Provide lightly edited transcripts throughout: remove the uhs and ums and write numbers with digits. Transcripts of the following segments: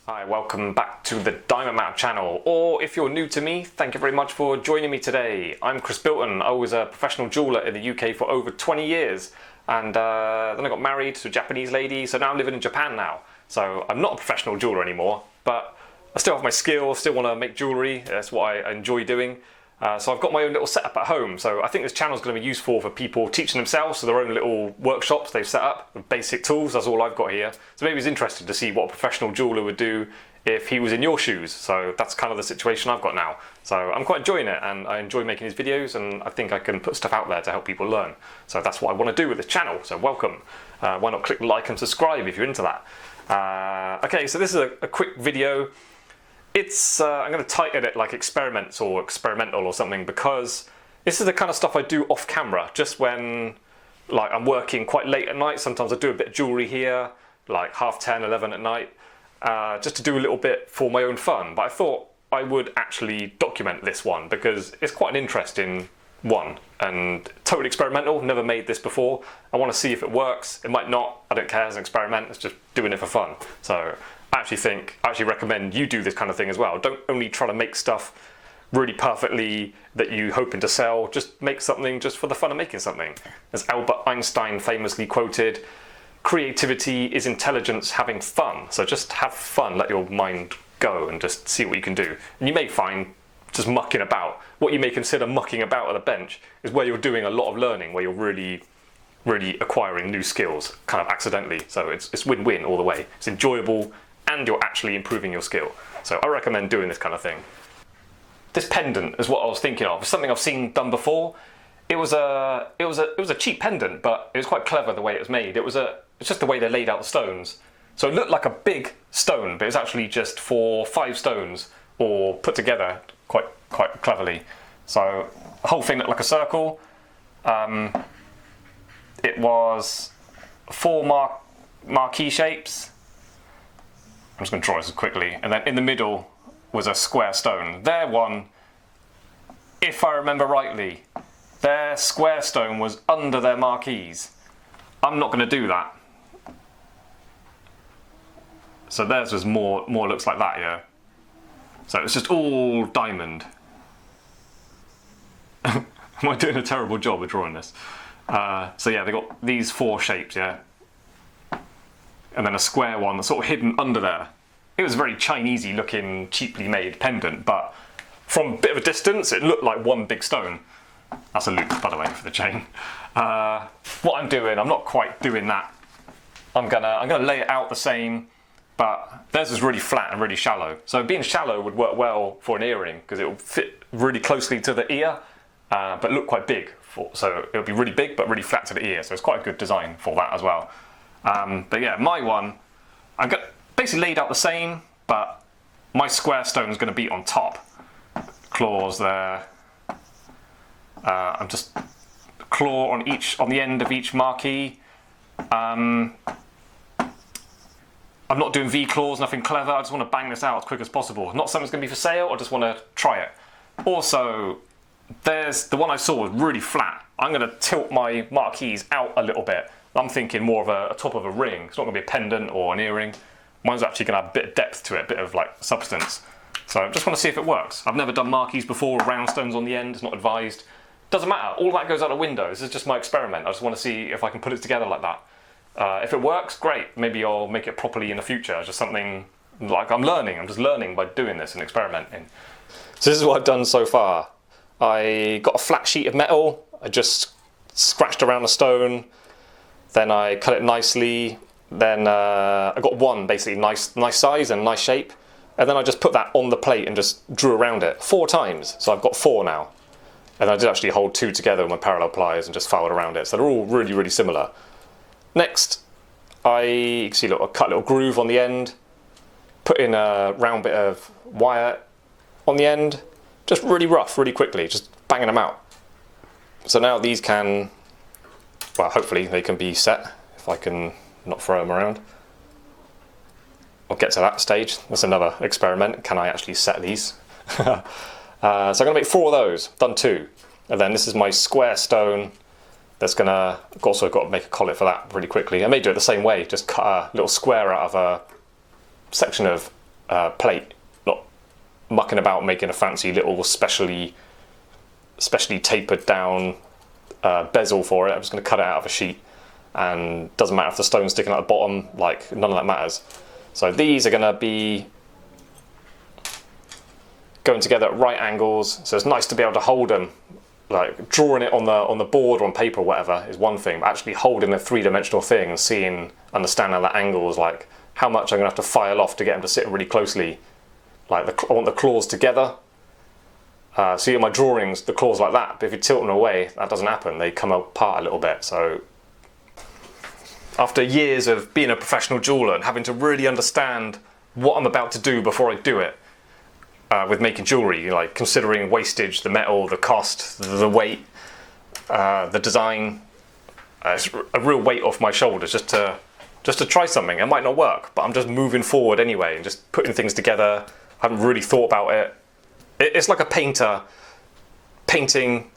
Hi, welcome back to the Diamond Map channel, or if you're new to me, thank you very much for joining me today. I'm Chris Bilton. I was a professional jeweller in the UK for over 20 years, and then I got married to a Japanese lady, so now I'm living in Japan now. So I'm not a professional jeweller anymore, but I still have my skill, still want to make jewellery. That's what I enjoy doing. So I've got my own little setup at home, so I think this channel is going to be useful for people teaching themselves, so their own little workshops they've set up with basic tools. That's all I've got here. So maybe it's interesting to see what a professional jeweller would do if he was in your shoes. So that's kind of the situation I've got now. So I'm quite enjoying it, and I enjoy making these videos, and I think I can put stuff out there to help people learn. So that's what I want to do with this channel, so welcome. Why not click like and subscribe if you're into that. Okay, so this is a quick video. It's I'm going to title it like experiments or experimental or something, because this is the kind of stuff I do off camera, just when like I'm working quite late at night. Sometimes I do a bit of jewellery here, like 10:30, 11 at night, just to do a little bit for my own fun. But I thought I would actually document this one because it's quite an interesting one and totally experimental. Never made this before. I want to see if it works. It might not. I don't care. As an experiment, it's just doing it for fun. So I actually recommend you do this kind of thing as well. Don't only try to make stuff really perfectly that you're hoping to sell. Just make something just for the fun of making something. As Albert Einstein famously quoted, creativity is intelligence having fun. So just have fun, let your mind go and just see what you can do. And you may find just mucking about, what you may consider mucking about at a bench, is where you're doing a lot of learning, where you're really acquiring new skills, kind of accidentally. So it's win-win all the way. It's enjoyable, and you're actually improving your skill. So I recommend doing this kind of thing. This pendant is what I was thinking of. It's something I've seen done before. It was a cheap pendant, but it was quite clever the way it was made. It's just the way they laid out the stones. So it looked like a big stone, but it was actually just 5 stones, all put together quite cleverly. So the whole thing looked like a circle. It was 4 marquee shapes. I'm just going to draw this quickly, and then in the middle was a square stone. Their one, if I remember rightly, their square stone was under their marquees. I'm not going to do that. So theirs was more looks like that, yeah. So it's just all diamond. Am I doing a terrible job of drawing this? So yeah, they got these 4 shapes, yeah. And then a square one that's sort of hidden under there. It was a very Chinesey looking, cheaply made pendant, but from a bit of a distance it looked like one big stone. That's a loop, by the way, for the chain. What I'm doing, I'm not quite doing that. I'm gonna lay it out the same, but theirs is really flat and really shallow. So being shallow would work well for an earring, because it will fit really closely to the ear, but look quite big. So it'll be really big, but really flat to the ear. So it's quite a good design for that as well. But yeah, my one, I've got basically laid out the same, but my square stone is going to be on top. Claws there. I'm just claw on the end of each marquee. I'm not doing V claws, nothing clever. I just want to bang this out as quick as possible. Not something that's going to be for sale. I just want to try it. Also, there's the one I saw was really flat. I'm going to tilt my marquees out a little bit. I'm thinking more of a top of a ring. It's not going to be a pendant or an earring. Mine's actually going to have a bit of depth to it, a bit of like substance. So I just want to see if it works. I've never done marquees before with round stones on the end. It's not advised. Doesn't matter. All that goes out the window. This is just my experiment. I just want to see if I can put it together like that. If it works, great. Maybe I'll make it properly in the future. It's just something like I'm learning. I'm just learning by doing this and experimenting. So this is what I've done so far. I got a flat sheet of metal. I just scratched around the stone. Then I cut it nicely. Then I got one basically nice size and nice shape. And then I just put that on the plate and just drew around it 4 times. So I've got 4 now. And I did actually hold 2 together with my parallel pliers and just filed around it. So they're all really similar. Next, you can see I cut a little groove on the end. Put in a round bit of wire on the end. Just really rough, really quickly, just banging them out. So now these can, well, hopefully they can be set if I can not throw them around. I'll get to that stage. That's another experiment. Can I actually set these? So I'm going to make 4 of those. Done 2. And then this is my square stone. That's I've also got to make a collet for that really quickly. I may do it the same way. Just cut a little square out of a section of plate, not mucking about making a fancy little specially tapered down bezel for it. I'm just going to cut it out of a sheet, and doesn't matter if the stone's sticking out the bottom, like none of that matters. So these are going to be going together at right angles, so it's nice to be able to hold them. Like drawing it on the board or on paper or whatever is one thing, but actually holding a three-dimensional thing and understanding the angles, like how much I'm going to have to file off to get them to sit really closely. Like I want the claws together. See in my drawings, the claws like that, but if you tilt them away, that doesn't happen. They come apart a little bit. So after years of being a professional jeweler and having to really understand what I'm about to do before I do it, with making jewellery, like considering wastage, the metal, the cost, the weight, the design, it's a real weight off my shoulders just to try something. It might not work, but I'm just moving forward anyway and just putting things together. I haven't really thought about it. It's like a painter painting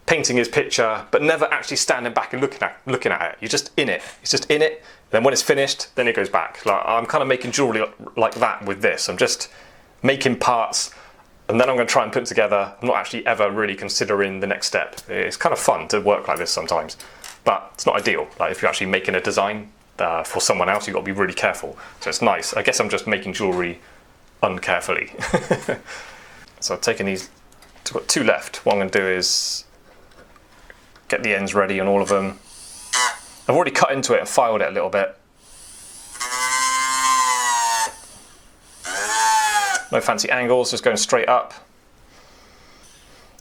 his picture, but never actually standing back and looking at it. You're just in it. It's just in it. Then when it's finished, then it goes back. Like I'm kind of making jewellery like that with this. I'm just making parts, and then I'm going to try and put it together. I'm not actually ever really considering the next step. It's kind of fun to work like this sometimes, but it's not ideal. Like if you're actually making a design for someone else, you've got to be really careful. So it's nice. I guess I'm just making jewellery uncarefully. So I've taken these, I've got two left. What I'm going to do is get the ends ready on all of them. I've already cut into it and filed it a little bit. No fancy angles, just going straight up.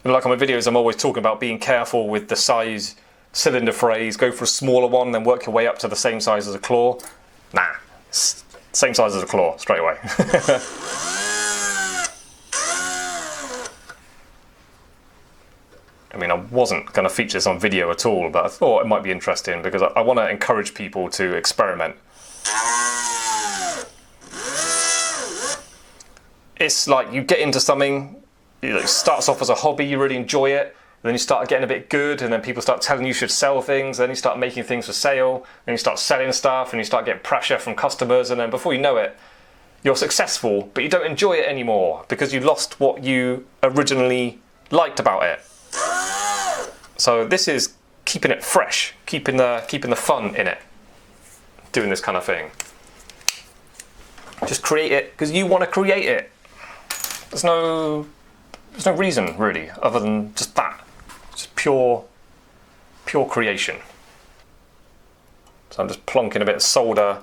And like on my videos, I'm always talking about being careful with the size cylinder phrase. Go for a smaller one, then work your way up to the same size as a claw. Nah, same size as a claw, straight away. I mean, I wasn't going to feature this on video at all, but I thought it might be interesting because I want to encourage people to experiment. It's like you get into something, it starts off as a hobby, you really enjoy it, then you start getting a bit good, and then people start telling you should sell things, then you start making things for sale, then you start selling stuff, and you start getting pressure from customers, and then before you know it, you're successful, but you don't enjoy it anymore because you lost what you originally liked about it. So this is keeping it fresh, keeping the fun in it, doing this kind of thing. Just create it because you want to create it. There's no reason really other than just that. Just pure creation. So I'm just plonking a bit of solder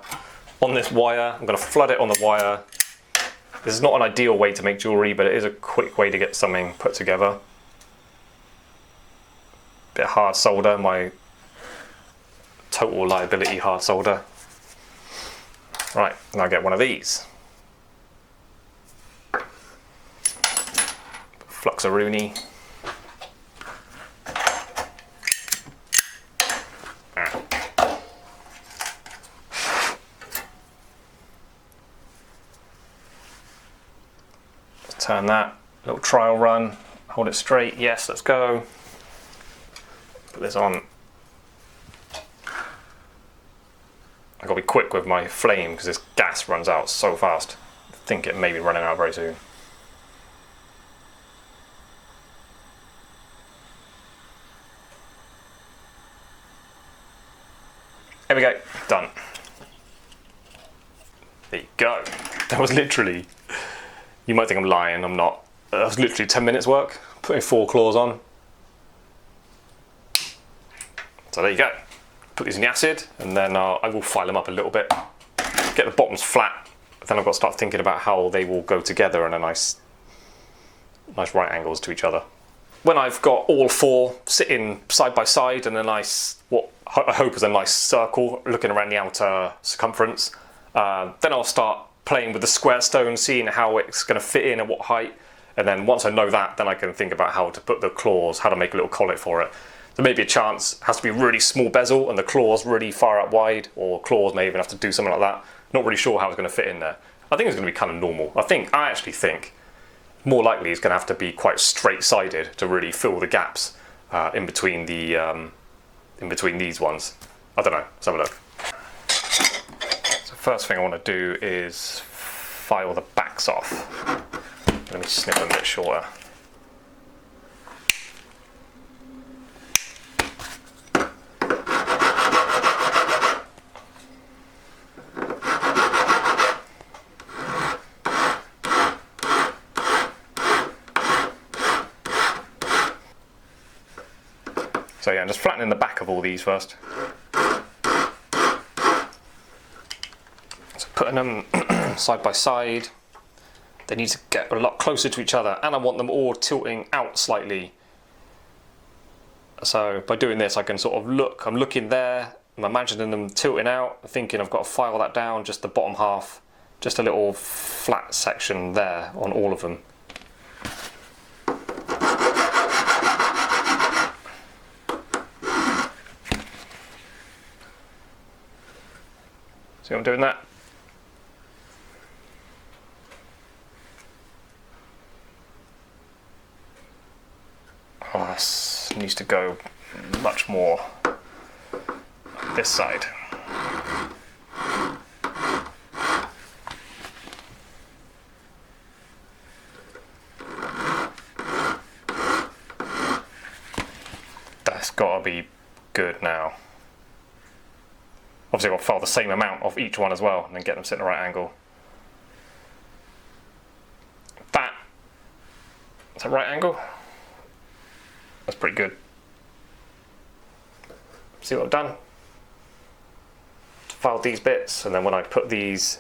on this wire. I'm going to flood it on the wire. This is not an ideal way to make jewellery, but it is a quick way to get something put together. Bit of hard solder, my total liability hard solder. Right, now get one of these. Fluxaroonie. Let's turn that, little trial run, hold it straight, yes, let's go. Put this on. I've got to be quick with my flame because this gas runs out so fast. I think it may be running out very soon. There we go, done. There you go. That was literally, you might think I'm lying, I'm not. That was literally 10 minutes work, putting 4 claws on. So there you go. Put these in the acid, and then I will file them up a little bit, get the bottoms flat. Then I've got to start thinking about how they will go together in a nice right angles to each other. When I've got all 4 sitting side by side in a nice, what I hope is a nice circle looking around the outer circumference, then I'll start playing with the square stone, seeing how it's going to fit in at what height. And then once I know that, then I can think about how to put the claws, how to make a little collet for it. There may be a chance it has to be really small bezel and the claws really far out wide, or claws may even have to do something like that. Not really sure how it's going to fit in there. I think it's going to be kind of normal. I actually think more likely it's going to have to be quite straight-sided to really fill the gaps in between these ones. I don't know. Let's have a look. So first thing I want to do is file the backs off. Let me snip them a bit shorter. So yeah, I'm just flattening the back of all these first. So putting them side by side, they need to get a lot closer to each other, and I want them all tilting out slightly. So by doing this I can sort of look, I'm looking there, I'm imagining them tilting out, thinking I've got to file that down, just the bottom half, just a little flat section there on all of them. See I'm doing that? Oh, this needs to go much more this side. That's got to be good now. Obviously I'll file the same amount of each one as well and then get them sitting at a right angle. That's a right angle. That's pretty good. See what I've done? Filed these bits, and then when I put those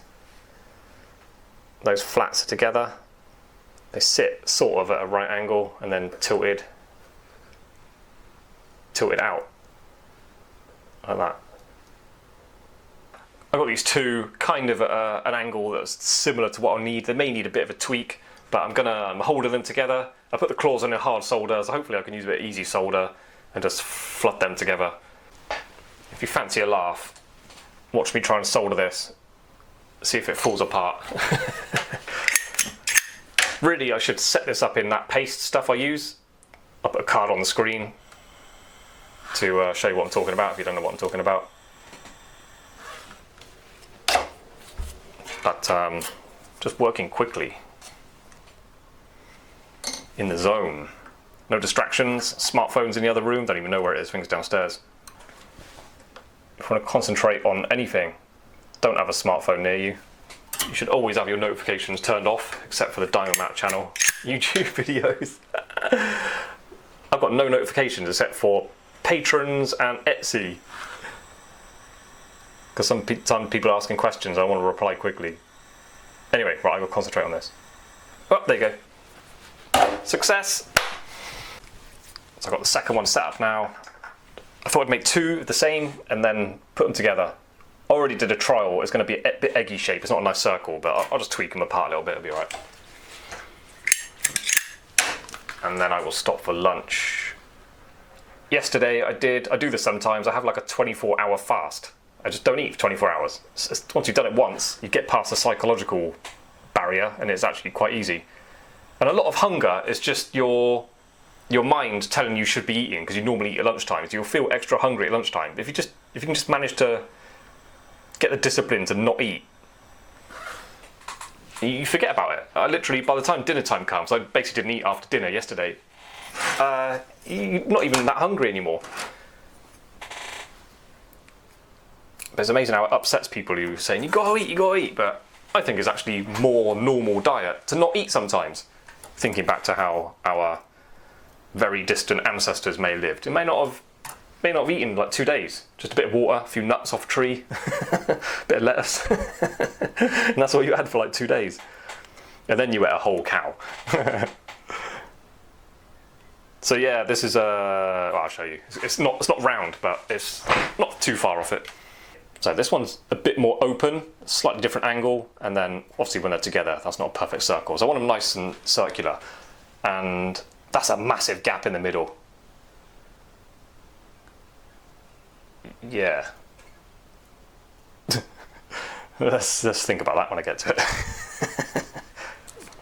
flats together, they sit sort of at a right angle and then tilted out like that. I've got these two kind of at an angle that's similar to what I'll need. They may need a bit of a tweak, but I'm holding them together. I put the claws on a hard solder, so hopefully I can use a bit of easy solder and just flood them together. If you fancy a laugh, watch me try and solder this, see if it falls apart. Really, I should set this up in that paste stuff I use. I'll put a card on the screen to show you what I'm talking about if you don't know what I'm talking about. But just working quickly. In the zone. No distractions, smartphones in the other room, don't even know where it is, things downstairs. If you want to concentrate on anything, don't have a smartphone near you. You should always have your notifications turned off, except for the Diamond Map channel YouTube videos. I've got no notifications except for patrons and Etsy. Because some people are asking questions, I want to reply quickly. Anyway, right, I've got to concentrate on this. Oh, there you go. Success! So I've got the second one set up now. I thought I'd make two the same and then put them together. I already did a trial, it's going to be a bit eggy shape, it's not a nice circle, but I'll just tweak them apart a little bit, it'll be alright. And then I will stop for lunch. Yesterday I do this sometimes, I have like a 24-hour fast. I just don't eat for 24 hours. Once you've done it once, you get past the psychological barrier and it's actually quite easy. And a lot of hunger is just your mind telling you should be eating because you normally eat at lunchtime. So you'll feel extra hungry at lunchtime. If you can just manage to get the discipline to not eat, you forget about it. I literally, by the time dinner time comes, I basically didn't eat after dinner yesterday. You're not even that hungry anymore. But it's amazing how it upsets people who are saying, you gotta eat, but I think it's actually more normal diet to not eat sometimes. Thinking back to how our very distant ancestors may have lived. It may not have eaten like 2 days. Just a bit of water, a few nuts off a tree, a bit of lettuce. And that's all you had for like 2 days. And then you ate a whole cow. So yeah, this is well, I'll show you. It's not round, but it's not too far off it. So this one's a bit more open, slightly different angle, and then obviously when they're together, that's not a perfect circle. So I want them nice and circular, and that's a massive gap in the middle. Yeah. let's think about that when I get to it.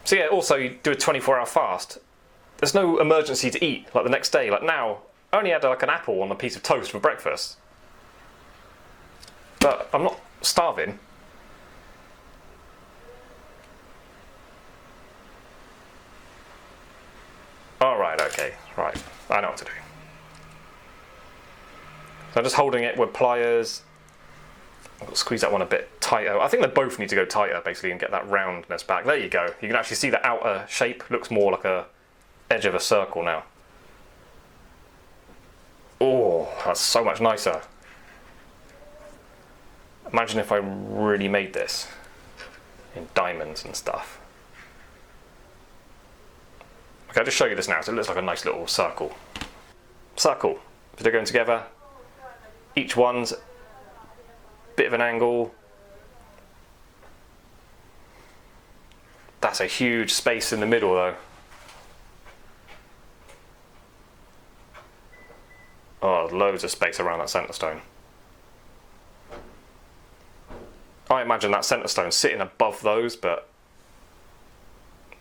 So yeah, also you do a 24-hour fast. There's no emergency to eat like the next day. Like now, I only had like an apple on a piece of toast for breakfast. But I'm not starving. Okay, right, I know what to do. So I'm just holding it with pliers. I'll squeeze that one a bit tighter. I think they both need to go tighter, basically, and get that roundness back. There you go. You can actually see the outer shape looks more like a edge of a circle now. Oh, that's so much nicer. Imagine if I really made this in diamonds and stuff. Okay, I'll just show you this now, so it looks like a nice little circle. Circle. So they're going together. Each one's a bit of an angle. That's a huge space in the middle though. Oh, loads of space around that centre stone. I imagine that centre stone sitting above those, but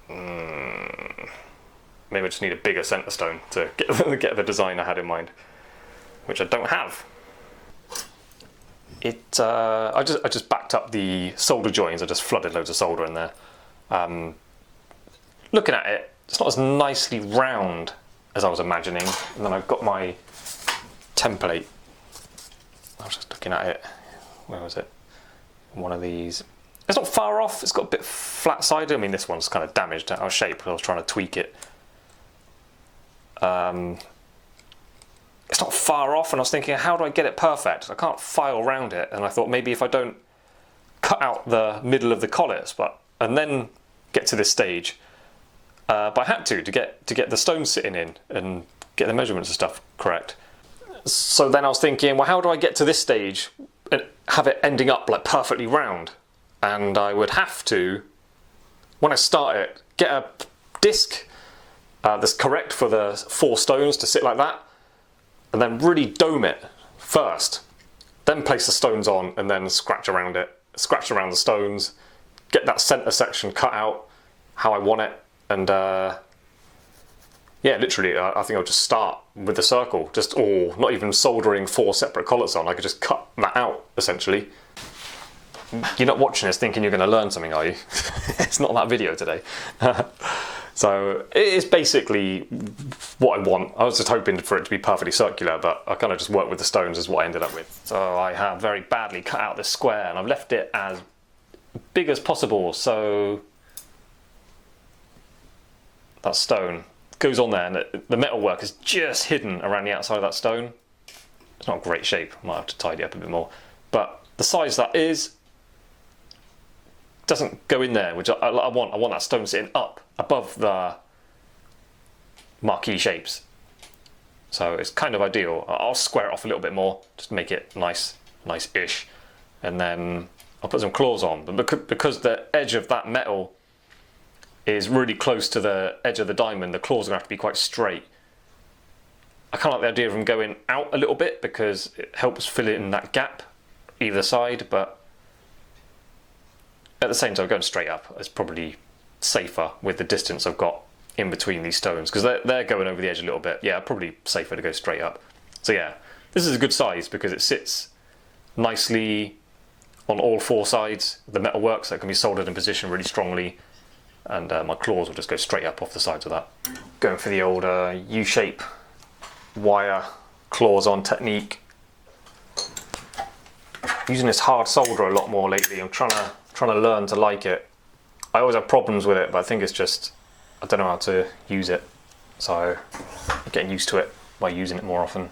maybe I just need a bigger centre stone to get the design I had in mind, which I don't have. I just backed up the solder joins. I just flooded loads of solder in there. Looking at it, it's not as nicely round as I was imagining. And then I've got my template. I was just looking at it. Where was it? One of these. It's not far off. It's got a bit flat-sided. I mean, this one's kind of damaged out of shape. I was trying to tweak it. It's not far off, and I was thinking, how do I get it perfect? I can't file around it, and I thought maybe if I don't cut out the middle of the collets, and then get to this stage, but I had to get the stones sitting in and get the measurements and stuff correct. So then I was thinking, well, how do I get to this stage and have it ending up like perfectly round? And I would have to, when I start it, get a disc that's correct for the 4 stones to sit like that, and then really dome it first. Then place the stones on and then scratch around it, scratch around the stones, get that centre section cut out how I want it, and yeah, literally, I think I'll just start with the circle, or not even soldering 4 separate collets on. I could just cut that out, essentially. You're not watching this thinking you're going to learn something, are you? It's not that video today. So it is basically what I want. I was just hoping for it to be perfectly circular, but I kind of just worked with the stones is what I ended up with. So I have very badly cut out this square, and I've left it as big as possible, so that stone goes on there, and the metalwork is just hidden around the outside of that stone. It's not a great shape. I might have to tidy up a bit more, but the size that is doesn't go in there, which I want. I want that stone sitting up above the marquee shapes, so it's kind of ideal. I'll square it off a little bit more just to make it nice-ish, and then I'll put some claws on. But because the edge of that metal is really close to the edge of the diamond, the claws are going to have to be quite straight. I kind of like the idea of them going out a little bit because it helps fill in that gap either side, but at the same time going straight up is probably safer with the distance I've got in between these stones, because they're going over the edge a little bit. Yeah, probably safer to go straight up. So yeah, this is a good size because it sits nicely on all 4 sides of the metalwork, so it can be soldered in position really strongly, and my claws will just go straight up off the sides of that. Going for the old U-shape wire claws on technique. Using this hard solder a lot more lately. I'm trying to learn to like it. I always have problems with it, but I think it's just I don't know how to use it, so I'm getting used to it by using it more often.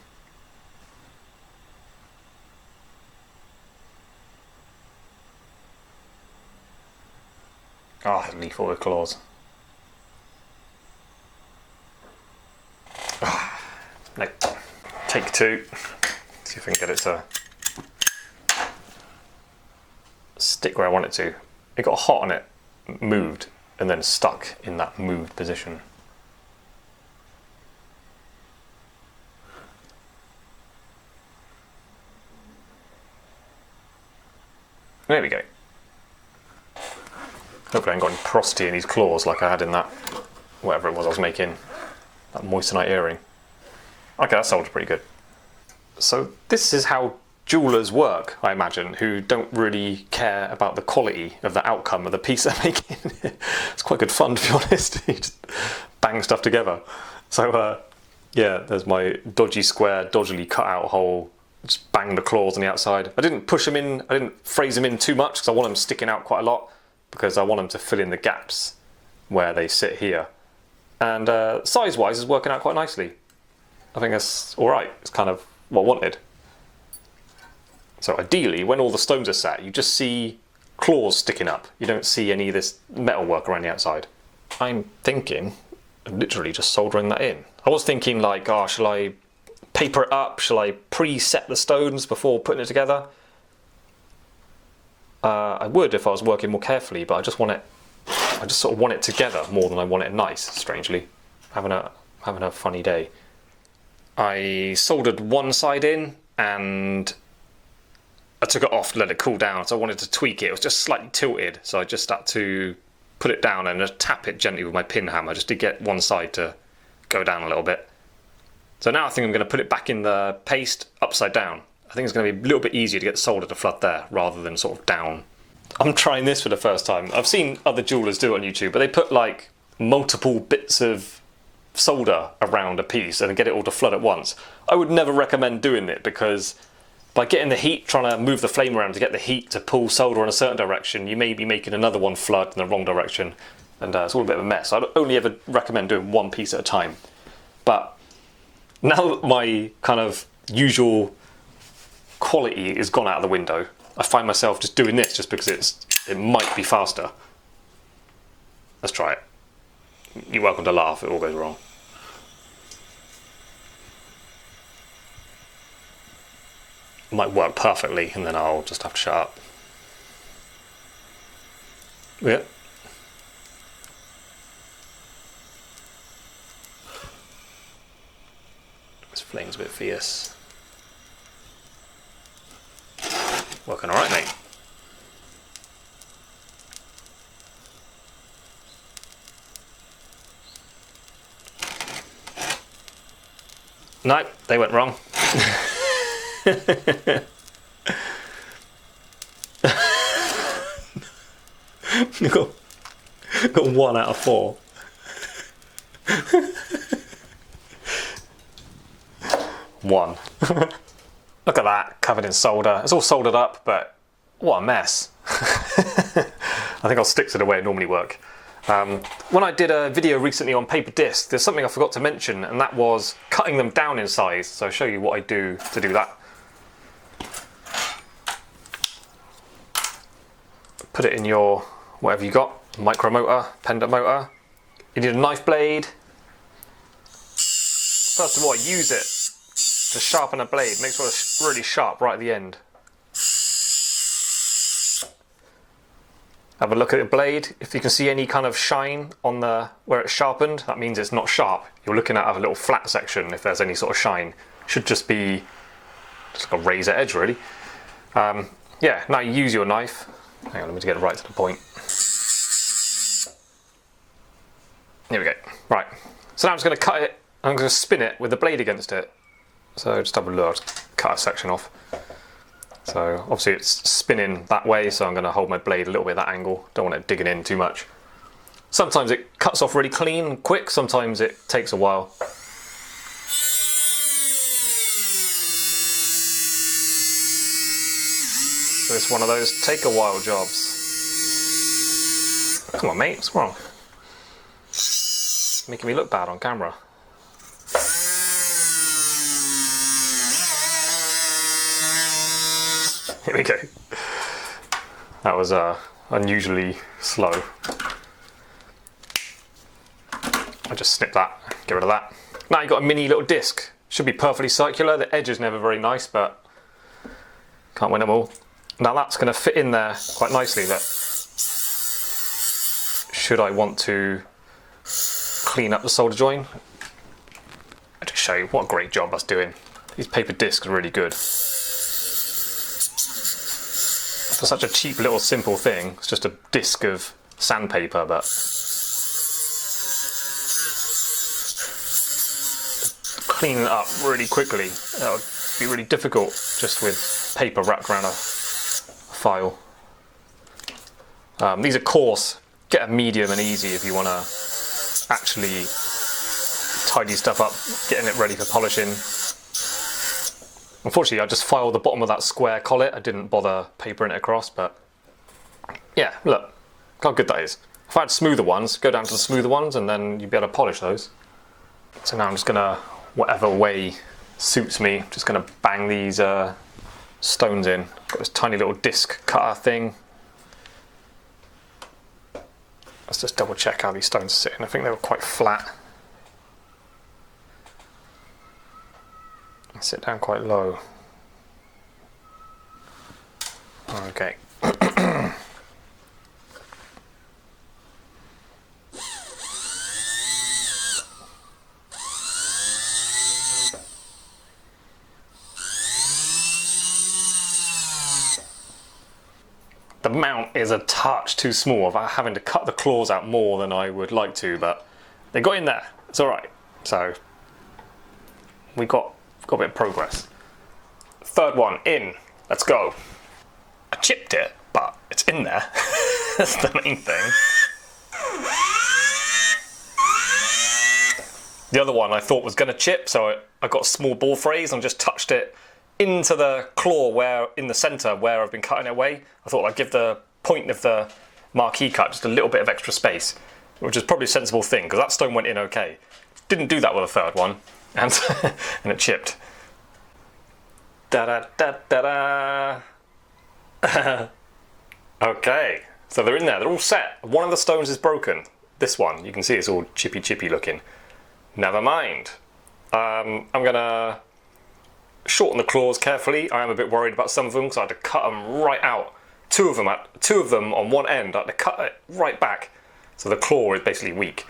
Ah, oh, lethal with claws. No. Take 2. See if I can get it to stick where I want it to. It got hot on it, moved, and then stuck in that moved position. There we go. Hopefully I haven't got any porosity in these claws like I had in that, whatever it was I was making, that moissanite earring. Okay, that solded pretty good. So this is how jewelers work, I imagine, who don't really care about the quality of the outcome of the piece they're making. It's quite good fun, to be honest. You just bang stuff together. So yeah, there's my dodgy square, dodgily cut out hole. Just bang the claws on the outside. I didn't push them in, I didn't phrase them in too much because I want them sticking out quite a lot, because I want them to fill in the gaps where they sit here. And size-wise, it's working out quite nicely. I think that's all right. It's kind of what I wanted. So ideally, when all the stones are sat, you just see claws sticking up. You don't see any of this metalwork around the outside. I'm thinking of literally just soldering that in. I was thinking like, oh, shall I paper it up? Shall I pre-set the stones before putting it together? I would if I was working more carefully, but I just sort of want it together more than I want it nice, strangely. Having a funny day. I soldered one side in and I took it off to let it cool down, so I wanted to tweak it. It was just slightly tilted, so I just had to put it down and just tap it gently with my pin hammer just to get one side to go down a little bit. So now I think I'm going to put it back in the paste upside down. I think it's going to be a little bit easier to get the solder to flood there rather than sort of down. I'm trying this for the first time. I've seen other jewelers do it on YouTube, but they put like multiple bits of solder around a piece and get it all to flood at once. I would never recommend doing it, because by getting the heat, trying to move the flame around to get the heat to pull solder in a certain direction, you may be making another one flood in the wrong direction, and it's all a bit of a mess. I'd only ever recommend doing one piece at a time. But now that my kind of usual quality is gone out of the window, I find myself just doing this just because it might be faster. Let's try it. You're welcome to laugh if it all goes wrong. It might work perfectly and then I'll just have to shut up. Yeah. This flame's a bit fierce. Working alright, mate. No, they went wrong. got 1 out of 4. One. Look at that, covered in solder. It's all soldered up, but what a mess. I think I'll stick to the way it normally work. When I did a video recently on paper disc, there's something I forgot to mention, and that was cutting them down in size. So I'll show you what I do to do that. Put it in your, whatever you got, micro motor, pendant motor. You need a knife blade. First of all, use it to sharpen a blade. Make sure it's really sharp right at the end. Have a look at the blade. If you can see any kind of shine on the where it's sharpened, that means it's not sharp. You're looking at a little flat section. If there's any sort of shine, should just be just like a razor edge, really. Yeah. Now you use your knife. Hang on, let me get it right to the point. Here we go. Right. So now I'm just going to cut it. I'm going to spin it with the blade against it. So just have a look. Cut a section off. So obviously it's spinning that way, so I'm going to hold my blade a little bit at that angle. Don't want it digging in too much. Sometimes it cuts off really clean and quick, sometimes it takes a while. So it's one of those take a while jobs. Come on mate, what's wrong? Making me look bad on camera. Here we go. That was unusually slow. I'll just snip that, get rid of that. Now you've got a mini little disc. Should be perfectly circular. The edge is never very nice, but can't win them all. Now that's going to fit in there quite nicely. That should I want to clean up the solder joint, I'll just show you what a great job that's doing. These paper discs are really good. For such a cheap little simple thing, it's just a disc of sandpaper, but cleaning it up really quickly, that would be really difficult just with paper wrapped around a file. These are coarse. Get a medium and easy if you want to actually tidy stuff up, getting it ready for polishing. Unfortunately, I just filed the bottom of that square collet. I didn't bother papering it across, but yeah, look, look how good that is. If I had smoother ones, go down to the smoother ones and then you'd be able to polish those. So now I'm just gonna, whatever way suits me, just gonna bang these stones in. Got this tiny little disc cutter thing. Let's just double check how these stones are sitting. I think they were quite flat. They sit down quite low. Okay. The mount is a touch too small. I'm having to cut the claws out more than I would like to, but they got in there. It's all right. So we got a bit of progress. Third one in. Let's go. I chipped it, but it's in there. That's the main thing. The other one I thought was going to chip, so I got a small ball phrase and just touched it into the claw where in the centre where I've been cutting it away. I thought I'd give the point of the marquee cut just a little bit of extra space, which is probably a sensible thing because that stone went in okay. Didn't do that with the third one, and and it chipped. Da da da da da. Okay, so they're in there. They're all set. One of the stones is broken. This one, you can see it's all chippy looking. Never mind. I'm gonna shorten the claws carefully. I am a bit worried about some of them because I had to cut them right out. Two of them on one end. I had to cut it right back, so the claw is basically weak.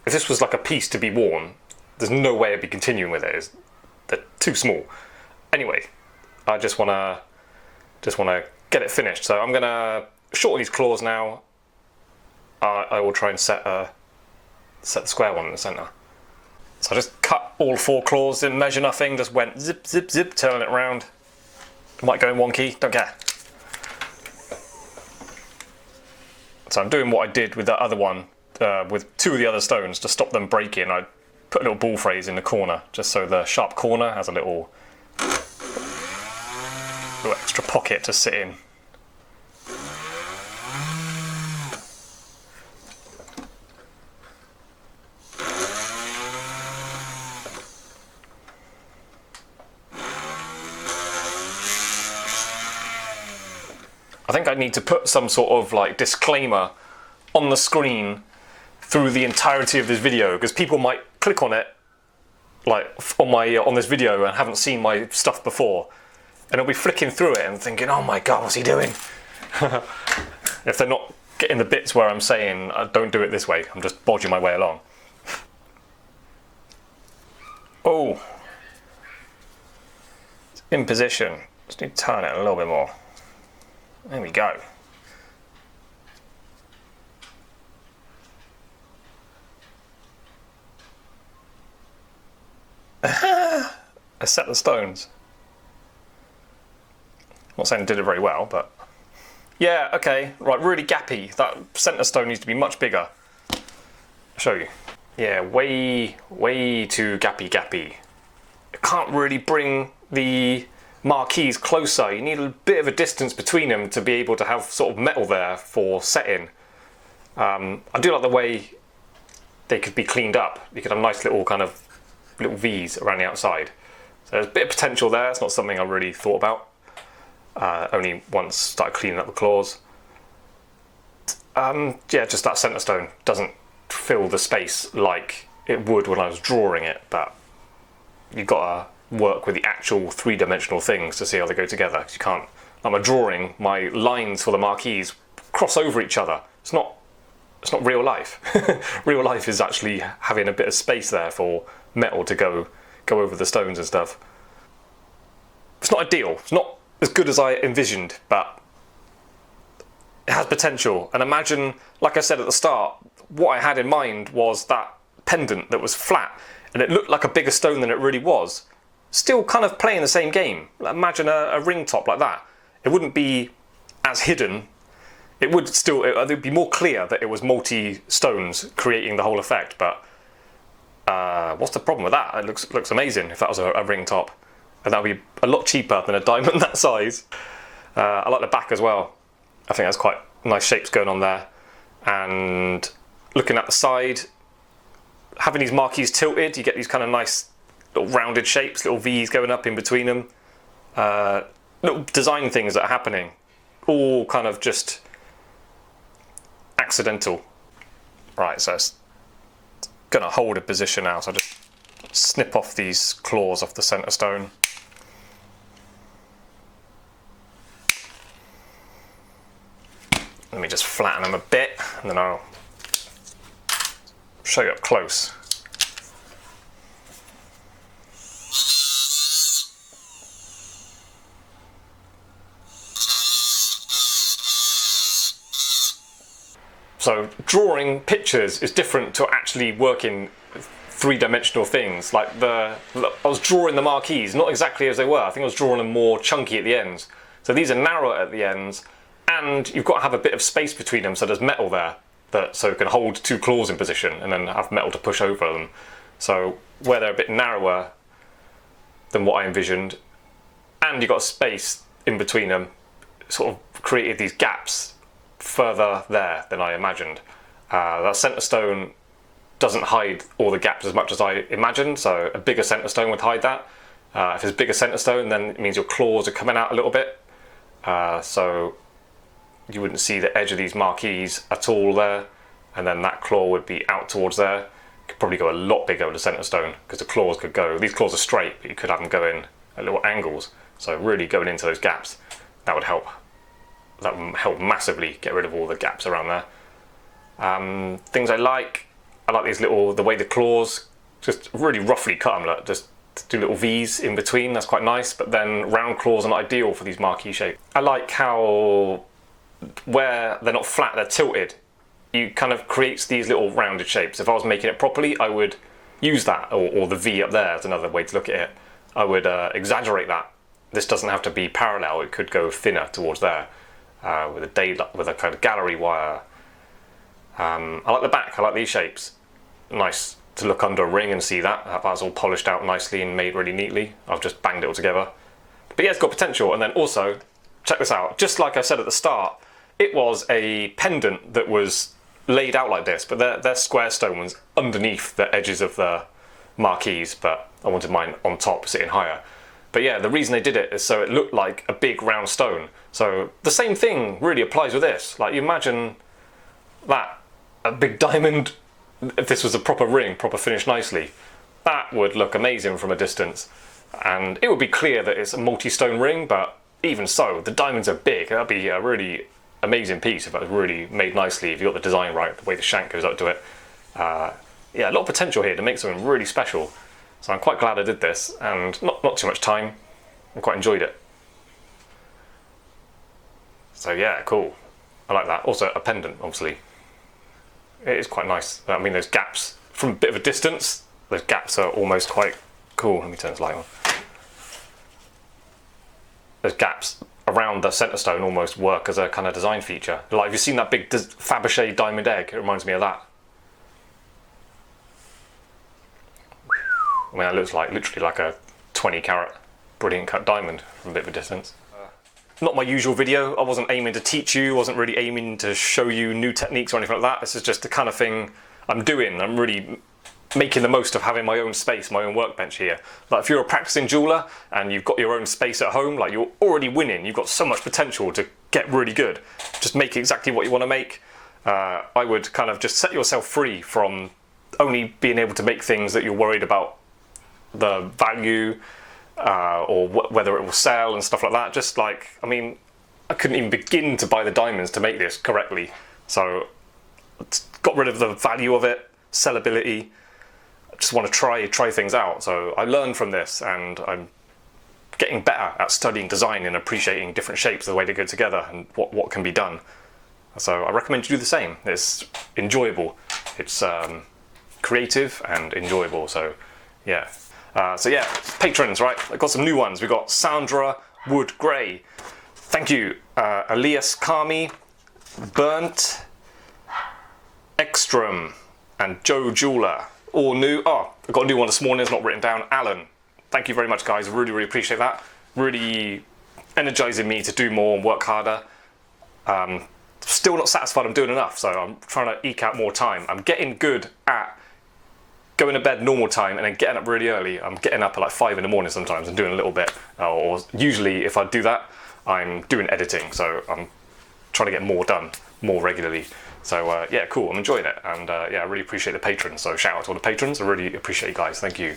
If this was like a piece to be worn, there's no way I'd be continuing with it. They're too small. Anyway, I just wanna get it finished. So I'm gonna shorten these claws now. I will try and set the square one in the centre. So I just cut all 4 claws, didn't measure nothing, just went zip, zip, zip, turning it around. Might go in wonky, don't care. So I'm doing what I did with that other one, with 2 of the other stones to stop them breaking. I put a little ball phrase in the corner, just so the sharp corner has a little extra pocket to sit in. I think I need to put some sort of like disclaimer on the screen through the entirety of this video, because people might click on it like on this video and haven't seen my stuff before, and they'll be flicking through it and thinking, oh my god, what's he doing? If they're not getting the bits where I'm saying don't do it this way, I'm just bodging my way along. Oh, it's in position. Just need to turn it a little bit more. There we go. I set the stones. I'm not saying I did it very well, but yeah, okay, right, really gappy. That centre stone needs to be much bigger. I'll show you. Yeah, way too gappy. I can't really bring the marquees closer. You need a bit of a distance between them to be able to have sort of metal there for setting. I do like the way they could be cleaned up. You could have nice little kind of little V's around the outside. So there's a bit of potential there. It's not something I really thought about. Only once started cleaning up the claws. Yeah, just that centre stone doesn't fill the space like it would when I was drawing it, but you've got to work with the actual 3-dimensional things to see how they go together. 'Cause you can't, like my drawing, my lines for the marquees cross over each other. It's not real life. Real life is actually having a bit of space there for metal to go over the stones and stuff. It's not ideal. It's not as good as I envisioned, but it has potential. And imagine, like I said at the start, what I had in mind was that pendant that was flat, and it looked like a bigger stone than it really was. Still kind of playing the same game. Imagine a ring top like that. It wouldn't be as hidden. It would still, it would be more clear that it was multi stones creating the whole effect, but What's the problem with that? It looks amazing if that was a ring top, and that would be a lot cheaper than a diamond that size. I like the back as well. I think that's quite nice shapes going on there. And looking at the side, having these marquees tilted, you get these kind of nice little rounded shapes, little V's going up in between them. Little design things that are happening, all kind of just accidental. Right, so it's gonna hold a position now, so I just snip off these claws off the centre stone. Let me just flatten them a bit, and then I'll show you up close. So drawing pictures is different to actually working three-dimensional things. Like I was drawing the marquees, not exactly as they were. I think I was drawing them more chunky at the ends. So these are narrower at the ends, and you've got to have a bit of space between them, so there's metal there, so it can hold two claws in position and then have metal to push over them. So where they're a bit narrower than what I envisioned, and you've got a space in between them, sort of created these gaps further there than I imagined. That centre stone doesn't hide all the gaps as much as I imagined, so a bigger centre stone would hide that. If there's a bigger centre stone, then it means your claws are coming out a little bit, so you wouldn't see the edge of these marquees at all there, and then that claw would be out towards there. Could probably go a lot bigger with the centre stone, because the claws could go, these claws are straight, but you could have them go in at little angles, so really going into those gaps, that would help. That would help massively get rid of all the gaps around there. Things I like these little, the way the claws, just really roughly cut them, like just do little V's in between, that's quite nice, but then round claws are not ideal for these marquee shapes. I like how, where they're not flat, they're tilted, you kind of creates these little rounded shapes. If I was making it properly, I would use that, or the V up there is another way to look at it. I would exaggerate that. This doesn't have to be parallel, it could go thinner towards there. With a kind of gallery wire. I like the back, I like these shapes. Nice to look under a ring and see that. That's all polished out nicely and made really neatly. I've just banged it all together. But yeah, it's got potential. And then also, check this out, just like I said at the start, it was a pendant that was laid out like this, but they're square stones underneath the edges of the marquees, but I wanted mine on top, sitting higher. But yeah, the reason they did it is so it looked like a big round stone. So the same thing really applies with this. Like, you imagine that, a big diamond, if this was a proper ring, proper finished nicely, that would look amazing from a distance. And it would be clear that it's a multi-stone ring, but even so, the diamonds are big. That'd be a really amazing piece if it was really made nicely, if you got the design right, the way the shank goes up to it. Yeah, a lot of potential here to make something really special. So I'm quite glad I did this, and not too much time. I quite enjoyed it. So yeah, cool. I like that. Also a pendant, obviously. It is quite nice. I mean, those gaps, from a bit of a distance, those gaps are almost quite cool. Let me turn this light on. Those gaps around the centre stone almost work as a kind of design feature. Like, have you seen that big Fabergé diamond egg? It reminds me of that. I mean, it looks like literally like a 20 carat brilliant cut diamond from a bit of a distance. Not my usual video. I wasn't aiming to teach you, wasn't really aiming to show you new techniques or anything like that. This is just the kind of thing I'm doing. I'm really making the most of having my own space, my own workbench here. Like, if you're a practicing jeweler and you've got your own space at home, like, you're already winning. You've got so much potential to get really good. Just make exactly what you want to make. I would kind of just set yourself free from only being able to make things that you're worried about the value or whether it will sell and stuff like that. Just like, I mean, I couldn't even begin to buy the diamonds to make this correctly, so got rid of the value of it, sellability. I just want to try things out. So I learned from this, and I'm getting better at studying design and appreciating different shapes, the way they go together, and what can be done. So I recommend you do the same. It's enjoyable, it's creative and enjoyable. So yeah. So yeah, patrons, right? I've got some new ones. We've got Sandra Wood Gray. Thank you. Elias Kami, Burnt, Ekstrom, and Joe Jeweler. or new. Oh, I got a new one this morning. It's not written down. Alan, thank you very much, guys. I really, really appreciate that. Really energizing me to do more and work harder. Still not satisfied I'm doing enough, so I'm trying to eke out more time. I'm getting good at going to bed normal time and then getting up really early. I'm getting up at like 5 in the morning sometimes and doing a little bit. Or usually if I do that, I'm doing editing. So I'm trying to get more done more regularly. So yeah, cool. I'm enjoying it. And yeah, I really appreciate the patrons. So shout out to all the patrons. I really appreciate you guys. Thank you.